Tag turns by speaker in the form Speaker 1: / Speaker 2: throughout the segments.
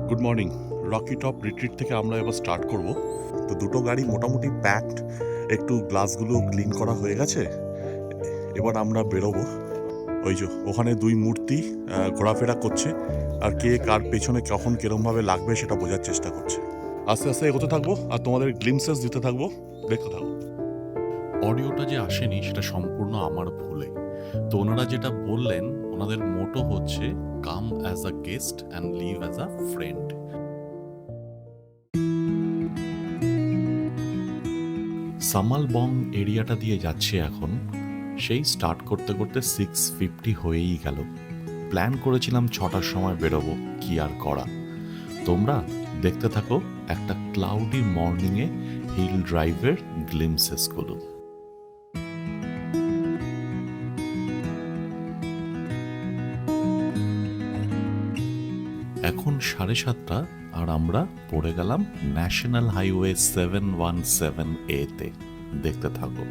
Speaker 1: Good morning. Rocky top retreat থেকে আমরা এবার স্টার্ট করব। তো দুটো গাড়ি মোটামুটি প্যাকড, একটু গ্লাসগুলো ক্লিন করা হয়ে গেছে। এবার আমরা বেরোবো। ওই যে ওখানে দুই মূর্তি ঘোরাফেরা করছে, আর কে কার পেছনে কখন কিরমভাবে লাগবে সেটা বোঝার চেষ্টা করছে। আস্তে আস্তে এগোতে থাকবো আর তোমাদের গ্লিমসেস দিতে থাকবো, দেখতে থাকবো।
Speaker 2: অডিওটা যে আসেনি সেটা সম্পূর্ণ আমার ভুলে। তো ওনারা যেটা বললেন, ওনাদের মোটো হচ্ছে come as a guest and live as a friend. Samalbong এরিয়াটা দিয়ে যাচ্ছে এখন। সেই স্টার্ট করতে করতে 6:50 হয়েই গেল। প্ল্যান করেছিলাম 6টার সময় বেরোবো, কি আর করা। তোমরা দেখতে থাকো একটা ক্লাউডি মর্নিংয়ে হিল ড্রাইভের গ্লিমসেসগুলো। এখন 7:30 আর আমরা পড়ে গেলাম ন্যাশনাল হাইওয়ে 717A-তে। দেখতে থাকো।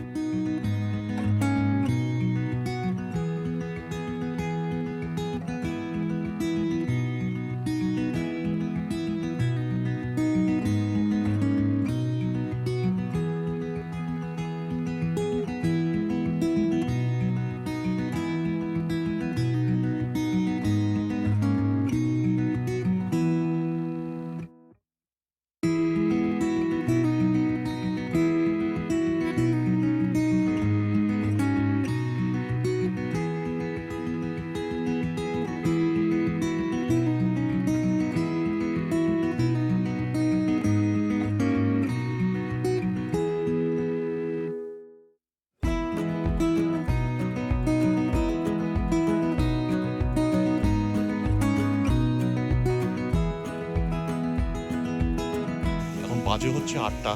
Speaker 1: এখন বাজে হচ্ছে 8টা।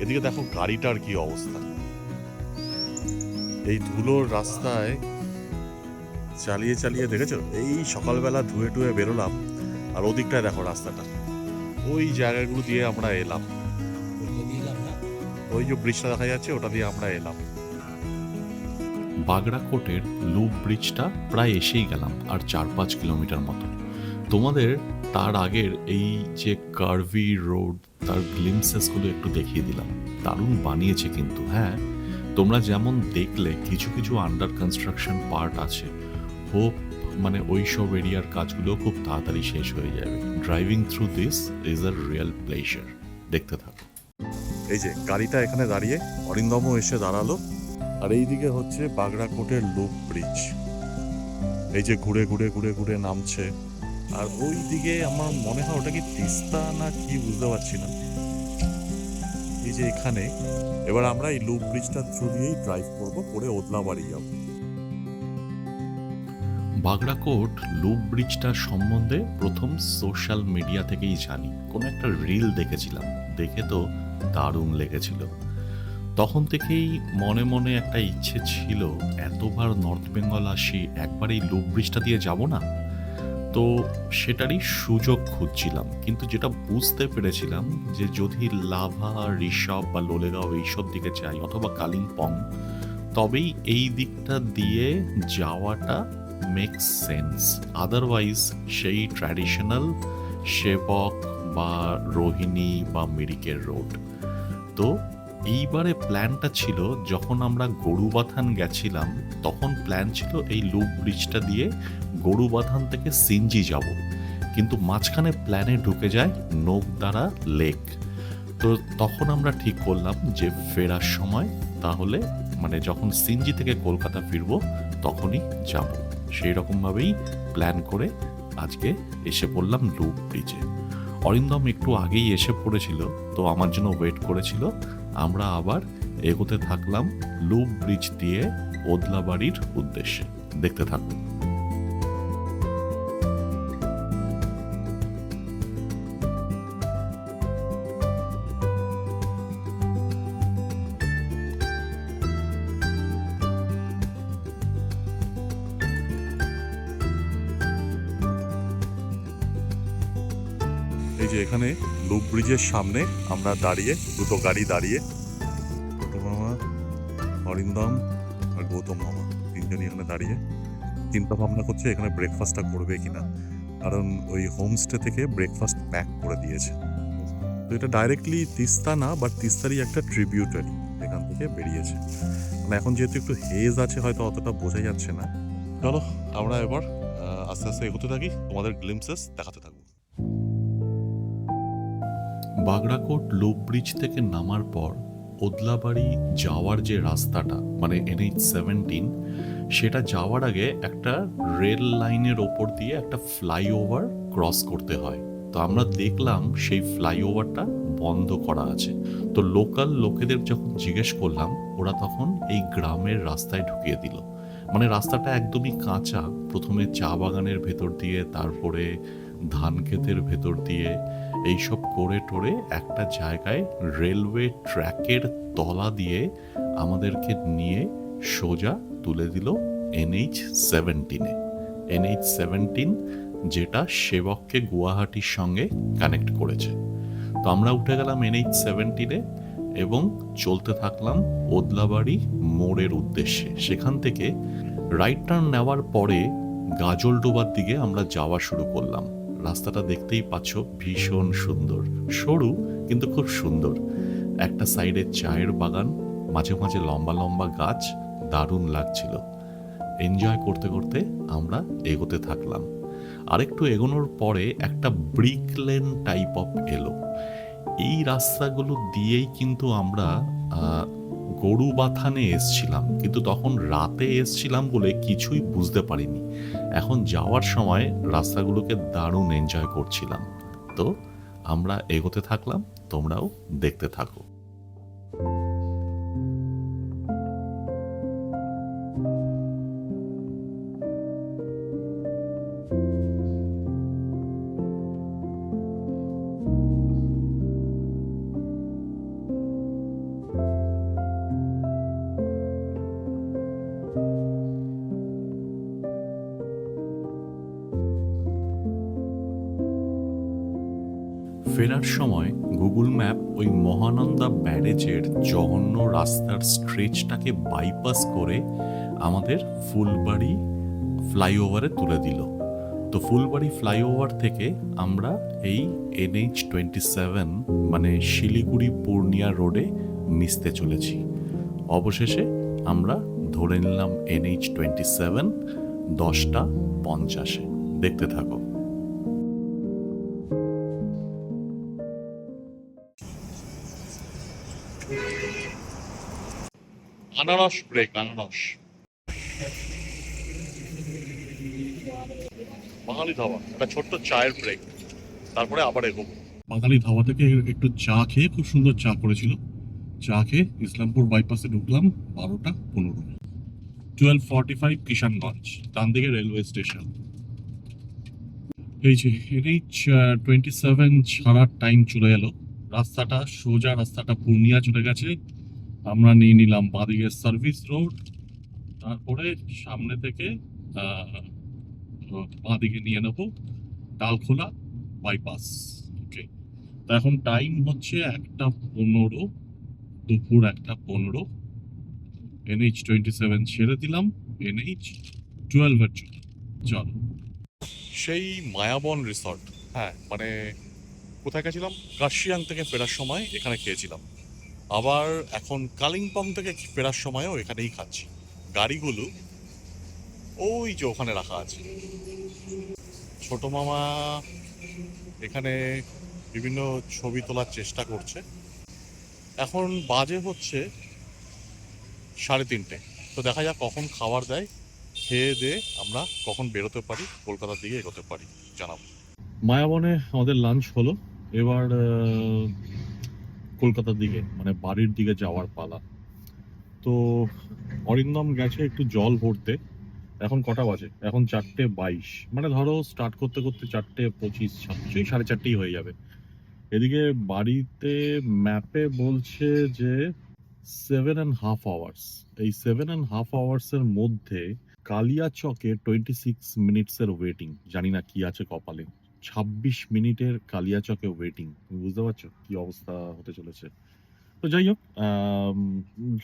Speaker 1: এদিকে দেখো গাড়িটার কি অবস্থা। এই ধুলোর রাস্তায় চালিয়ে চালিয়ে দেখেছো, এই সকালবেলা ধুয়ে টুয়ে বেরোলাম, আর ওদিকটায় দেখো রাস্তাটা, ওই জায়গাগুলো দিয়ে আমরা এলাম। ওই যে ব্রিজটা দেখা যাচ্ছে, ওটা দিয়ে আমরা এলাম।
Speaker 2: বাগড়াকোটের লুপ ব্রিজটা প্রায় এসেই গেলাম, আর 4-5 কিলোমিটার মতো। তোমাদের তার আগের এই যে কার্ভি রোড, তার গ্লিমসেসগুলো একটু দেখিয়ে দিলাম। দারুণ বানিয়েছে কিন্তু। হ্যাঁ, তোমরা যেমন দেখলে কিছু কিছু আন্ডার কনস্ট্রাকশন পার্ট আছে। হোপ মানে ওই সব এরিয়ার কাজগুলো খুব তাড়াতাড়ি শেষ হয়ে যাবে। Driving through this is a real pleasure. দেখতে থাকো।
Speaker 1: এই যে গাড়িটা এখানে দাঁড়িয়ে, অরিন্দমও এসে দাঁড়ালো, আর এইদিকে হচ্ছে বাগড়াকোটের লুপ ব্রিজ। এই যে ঘুরে ঘুরে ঘুরে ঘুরে নামছে, আর ওই দিকে আমার মনে হয় ওটা কি তিস্তা না কি বুঝতে পারছি না। এই যে এখানে এবার আমরা এই লুপ ব্রিজটা থ্রু দিয়েই ড্রাইভ করবো, করে ওদলাবাড়ি যাবো।
Speaker 2: বাগড়াকোট লুপ ব্রিজটার সম্বন্ধে প্রথম সোশ্যাল মিডিয়া থেকেই জানি। কোনো একটা রিল দেখেছিলাম, দেখে তো দারুণ লেগেছিল। তখন থেকেই মনে মনে একটা ইচ্ছে ছিল, এতবার নর্থ বেঙ্গল আসি, একবার এই লুপ ব্রিজটা দিয়ে যাব না। তো সেটারই সুযোগ খুঁজছিলাম, কিন্তু যেটা বুঝতে পেরেছিলাম যে যদি লাভা, ঋষভ বা লোলেগাঁও এইসব দিকে যাই, অথবা কালিম্পং, তবেই এই দিকটা দিয়ে যাওয়াটা মেক্স সেন্স। আদারওয়াইজ সেই ট্র্যাডিশনাল সেবক বা রোহিণী বা মিরিকের রোড। তো এইবারে প্ল্যানটা ছিল, যখন আমরা গরুবাথান গেছিলাম তখন প্ল্যান ছিল এই লুপ ব্রিজটা দিয়ে গরুবাথান থেকে সিনজি যাব, কিন্তু মাঝখানে প্ল্যানে ঢুকে যায় নোকদারা লেক। তো তখন আমরা ঠিক করলাম যে ফেরার সময় তাহলে মানে যখন সিনজি থেকে কলকাতা ফিরবো তখনই যাব। সেই রকমভাবেই প্ল্যান করে আজকে এসে পড়লাম লুপ ব্রিজে। অরিন্দম একটু আগেই এসে পড়েছিল, তো আমার জন্য ওয়েট করেছিল। আমরা আবার এগোতে থাকলাম লুপ ব্রিজ দিয়ে ওদলাবাড়ির উদ্দেশ্যে। দেখতে থাকলাম।
Speaker 1: এই যে এখানে লুপ ব্রিজের সামনে আমরা দাঁড়িয়ে, দুটো গাড়ি দাঁড়িয়ে, ছোটো মামা, অরিন্দম আর গৌতম মামা তিনজনই এখানে দাঁড়িয়ে চিন্তা ভাবনা করছে এখানে ব্রেকফাস্টটা করবে কিনা। কারণ ওই হোমস্টে থেকে ব্রেকফাস্ট প্যাক করে দিয়েছে। তো এটা ডাইরেক্টলি তিস্তা না, বাট তিস্তারই একটা ট্রিবিউটারি, এখান থেকে বেরিয়েছে। মানে এখন যেহেতু একটু হেজ আছে, হয়তো অতটা বোঝা যাচ্ছে না। চলো আমরা এবার আস্তে আস্তে এগোতে থাকি, তোমাদের গ্লিমসেস দেখাতে থাকবো।
Speaker 2: বাগড়াকোট লুপ ব্রিজ থেকে নামার পর ওদলাবাড়ি যাওয়ার যে রাস্তাটা মানে NH-17, সেটা যাওয়ার আগে একটা রেল লাইনের ওপর দিয়ে একটা ফ্লাইওভার ক্রস করতে হয়। তো আমরা দেখলাম সেই ফ্লাইওভারটা বন্ধ করা আছে। তো লোকাল লোকেদের যখন জিজ্ঞেস করলাম, ওরা তখন এই গ্রামের রাস্তায় ঢুকিয়ে দিল। মানে রাস্তাটা একদমই কাঁচা, প্রথমে চা বাগানের ভেতর দিয়ে, তারপরে ধান ক্ষেতের ভেতর দিয়ে, এইসব করে টোরে একটা জায়গায় রেলওয়ে ট্র্যাকের তলা দিয়ে আমাদেরকে নিয়ে সোজা তুলে দিল NH-17-এ। NH-17 যেটা সেবককে গুয়াহাটির সঙ্গে কানেক্ট করেছে। তো আমরা উঠে গেলাম NH-17-এ এবং চলতে থাকলাম ওদলাবাড়ি মোড়ের উদ্দেশ্যে। সেখান থেকে রাইট টার্ন নেওয়ার পরে গাজলডোবার দিকে আমরা যাওয়া শুরু করলাম। রাস্তাটা দেখতেই পাচ্ছ, ভীষণ সুন্দর, সরু কিন্তু খুব সুন্দর। একটা সাইডে চায়ের বাগান, মাঝে মাঝে লম্বা লম্বা গাছ, দারুণ লাগছিল। এনজয় করতে করতে আমরা এগোতে থাকলাম। আরেকটু এগোনোর পরে একটা ব্রিক লেন টাইপ অফ এলো। এই রাস্তাগুলো দিয়েই কিন্তু আমরা গরুবাথানে এসছিলাম, কিন্তু তখন রাতে এসছিলাম বলে কিছুই বুঝতে পারিনি। এখন যাওয়ার সময় রাস্তাগুলোকে দারুণ এনজয় করছিলাম। তো আমরা এগোতে থাকলাম, তোমরাও দেখতে থাকো। ফেরার সময় গুগল ম্যাপ ওই মহানন্দা ব্যারেজের জঘন্য রাস্তার স্ট্রেচটাকে বাইপাস করে আমাদের ফুলবাড়ি ফ্লাইওভারে তুলে দিল। তো ফুলবাড়ি ফ্লাইওভার থেকে আমরা এই NH-27 মানে শিলিগুড়ি পূর্ণিয়া রোডে মিশতে চলেছি। অবশেষে আমরা ধরে নিলাম NH-27 10:50। দেখতে থাকো।
Speaker 1: আনারস ব্রেক, আনারস। বাঙালি ধাবা, একটা ছোট্ট চায়ের ব্রেক, তারপরে আবার এগোবো। বাঙালি ধাবা থেকে একটু চা খেয়ে, খুব সুন্দর চা করেছিল, চা খেয়ে ইসলামপুর বাইপাসে ঢুকলাম 12:15। 12:45 কিষানগঞ্জ, ডান দিকে রেলওয়ে স্টেশন। এই যে NH-27 ছাড়ার টাইম চলে এলো। রাস্তাটা সোজা, রাস্তাটা পূর্ণিয়া চলে গেছে। আমরা নিয়ে নিলাম বাঁদিকে সার্ভিস রোড, তারপরে সামনে থেকে বাঁদিকে নিয়ে নেবো ডালখোলা বাইপাস। ওকে, তো এখন টাইম হচ্ছে 1:15, দুপুর 1:15। NH-27 ছেড়ে দিলাম, NH-12 এর জন্য। চলো, সেই মায়াবন রিসর্ট, হ্যাঁ মানে কোথায় গেছিলাম, কার্শিয়াং থেকে ফেরার সময় এখানে খেয়েছিলাম, আবার এখন কালিম্পং থেকে ফেরার সময়ও এখানেই খাচ্ছি। গাড়িগুলো ওই যে ওখানে রাখা আছে। ছোট মামা এখানে বিভিন্ন ছবি তোলার চেষ্টা করছে। এখন বাজে হচ্ছে 3:30। তো দেখা যাক কখন খাবার দেয়, খেয়ে দিয়ে আমরা কখন বেরোতে পারি, কলকাতার দিকে এগোতে পারি, জানাবো। মায়াবনে আমাদের লাঞ্চ হলো, এবার কলকাতার দিকে মানে বাড়ির দিকে যাওয়ার পালা। তো অরিন্দম গেছে একটু জল ভরতে। এখন কটা বাজে? এখন 4:22, মানে ধরো স্টার্ট করতে করতে 4:25, 26, 4:30 হয়ে যাবে। এদিকে বাড়িতে ম্যাপে বলছে যে 7.5 আওয়ার্স। এই 7.5 আওয়ার্স এর মধ্যে কালিয়াচকে 26 মিনিটসের ওয়েটিং। জানি না কি আছে কপালে, 26 মিনিটের কালিয়াচকে ওয়েটিং। তুমি বুঝতে পারছো কি অবস্থা হতে চলেছে। তো যাই হোক,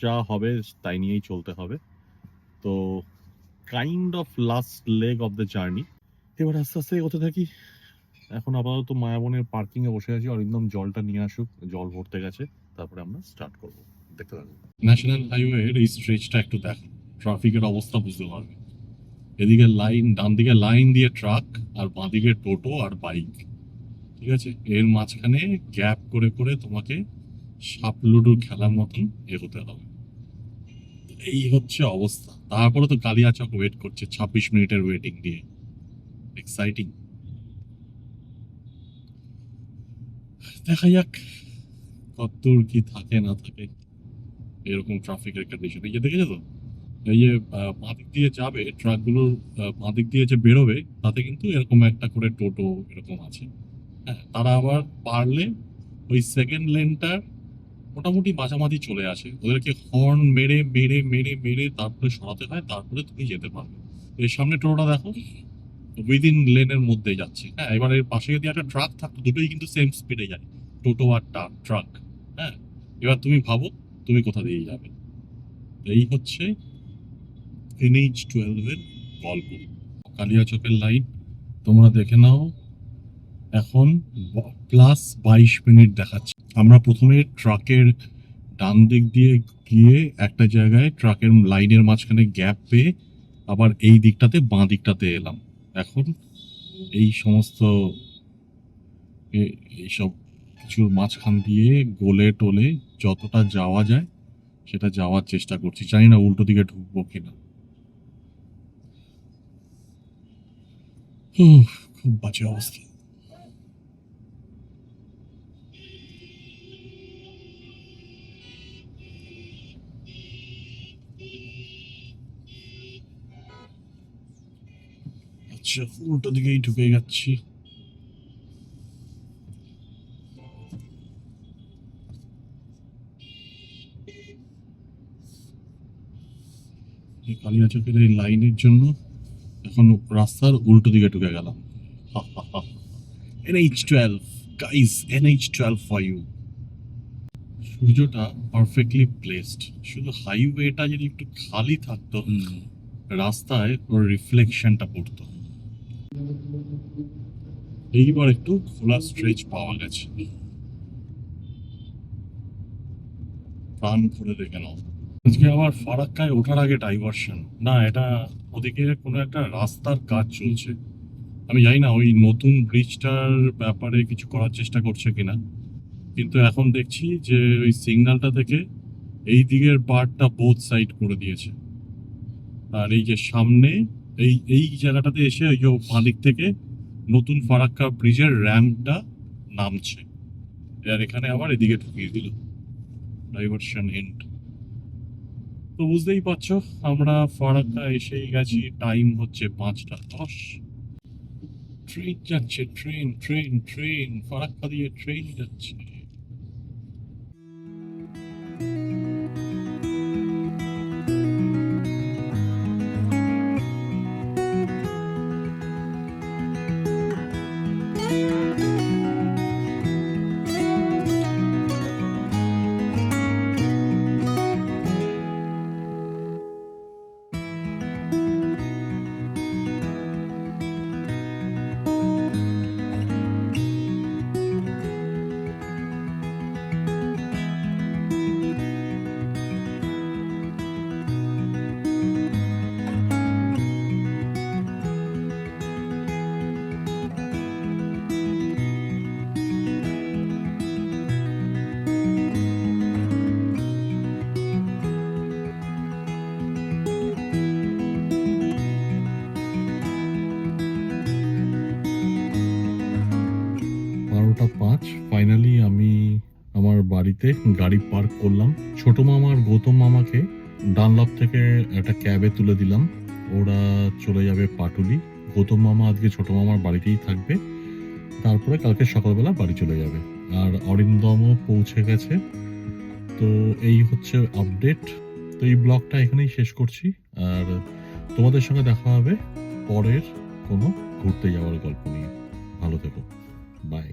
Speaker 1: যা হবে তাই নিয়েই চলতে হবে। তো kind of last leg of the journey. এবার আস্তে আস্তে এগোতে থাকি। এখন আপাতত মায়াবনের পার্কিং এ বসে আছি, অরিন্দম জলটা নিয়ে আসুক, জল ভরতে গেছে, তারপরে আমরা স্টার্ট করবো। দেখতে থাকুন। ন্যাশনাল হাইওয়ের এই স্ট্রেচটা একটু দেখো, ট্রাফিকের অবস্থা বুঝতে পারবে। এদিকে লাইন, ডান দিকে লাইন দিয়ে ট্রাক, আর বাঁদিকে টোটো আর বাইক। ঠিক আছে, এর মাঝখানে গ্যাপ করে করে তোমাকে সাপ লুডো খেলার মতন এগোতে হবে। এই হচ্ছে অবস্থা। তারপরে তো কালিয়াচক ওয়েট করছে 26 মিনিটের ওয়েটিং দিয়ে। এক্সাইটিং। দেখা যাক কতদূর কি থাকে না থাকে এরকম ট্রাফিকের কন্ডিশন। এই যে দেখেছো তো, এই যে বাঁদিক দিয়ে যাবে ট্রাকগুলো, বাঁদিক দিয়ে যে বেরোবে তাতে কিন্তু এরকম একটা করে টোটো এরকম আছে। হ্যাঁ, তারা আবার পারলে ওই সেকেন্ড লেনটার মোটামুটি মাঝামাঝি চলে আসে, ওদেরকে হর্ন মেরে মেরে মেরে মেরে তারপরে সরাতে হয়, তারপরে তুমি যেতে পারবে। এর সামনে টোটোটা দেখো, উইদিন লেনের মধ্যে যাচ্ছে। হ্যাঁ, এবার এর পাশে যদি একটা ট্রাক থাকতো, দুটোই কিন্তু সেম স্পিডে যায়, টোটো আর ট্রাক। হ্যাঁ, এবার তুমি ভাবো তুমি কোথা দিয়ে যাবে। এই হচ্ছে NH12 এর গল্প। কালিয়াচকের লাইন তোমরা দেখে নাও, এখন +22 মিনিট দেখাচ্ছে। আমরা প্রথমে ট্রাকের ডান দিক দিয়ে গিয়ে একটা জায়গায় ট্রাকের লাইনের মাঝখানে গ্যাপ পেয়ে আবার এই দিকটাতে বাঁ দিকটাতে এলাম। এখন এই সমস্ত এইসব কিছুর মাঝখান দিয়ে গোলে টোলে যতটা যাওয়া যায় সেটা যাওয়ার চেষ্টা করছি। জানি না উল্টো দিকে ঢুকবো কিনা। খুব বাজে অবস্থা। আচ্ছা, উল্টো দিকেই ঢুকে যাচ্ছি। এই কালিয়াচকের এই লাইনের জন্য এখন রাস্তার উল্টো দিকে ঢুকে গেলাম। NH12 guys, NH12 for you. সূর্যটা পারফেক্টলি প্লেসড, শুধু হাইওয়েটা যদি একটু খালি থাকতো, রাস্তায় ওর রিফ্লেকশনটা পড়তো। এইবার একটু খোলা স্ট্রেচ পাওয়া গেছে, প্রাণ খুলে দেখে নাও। আজকে আবার ফারাক্কায় ওঠার আগে ডাইভারশন না, এটা ওদিকে কোনো একটা রাস্তার কাজ চলছে। আমি জানি না ওই নতুন ব্রিজটার ব্যাপারে কিছু করার চেষ্টা করছে কিনা, কিন্তু এখন দেখছি যে ওই সিগন্যালটা থেকে এই দিকের পার্টটা বোথ সাইড করে দিয়েছে। আর এই যে সামনে এই এই জায়গাটাতে এসে ওই যে বাঁ দিক থেকে নতুন ফারাক্কা ব্রিজের র্যাম্পটা নামছে, আর এখানে আবার এদিকে ঢুকিয়ে দিল। Diversion end. তো বুঝতেই পারছো আমরা ফারাক্কা এসেই গেছি, টাইম হচ্ছে 5টা 10। ট্রেন যাচ্ছে, ট্রেন ট্রেন ট্রেন, ফারাক্কা দিয়ে ট্রেন যাচ্ছে। ফাইনালি আমি আমার বাড়িতে গাড়ি পার্ক করলাম। ছোট মামা আর গৌতম মামাকে ডানলপ থেকে একটা ক্যাবে তুলে দিলাম, ওরা চলে যাবে পাটুলি। গৌতম মামা আজকে ছোট মামার বাড়িতেই থাকবে, তারপরে কালকে সকালবেলা বাড়ি চলে যাবে। আর অরিন্দমও পৌঁছে গেছে। তো এই হচ্ছে আপডেট। তো এই ব্লগটা এখানেই শেষ করছি, আর তোমাদের সঙ্গে দেখা হবে পরের কোনো ঘুরতে যাওয়ার গল্প নিয়ে। ভালো থেকো, বাই।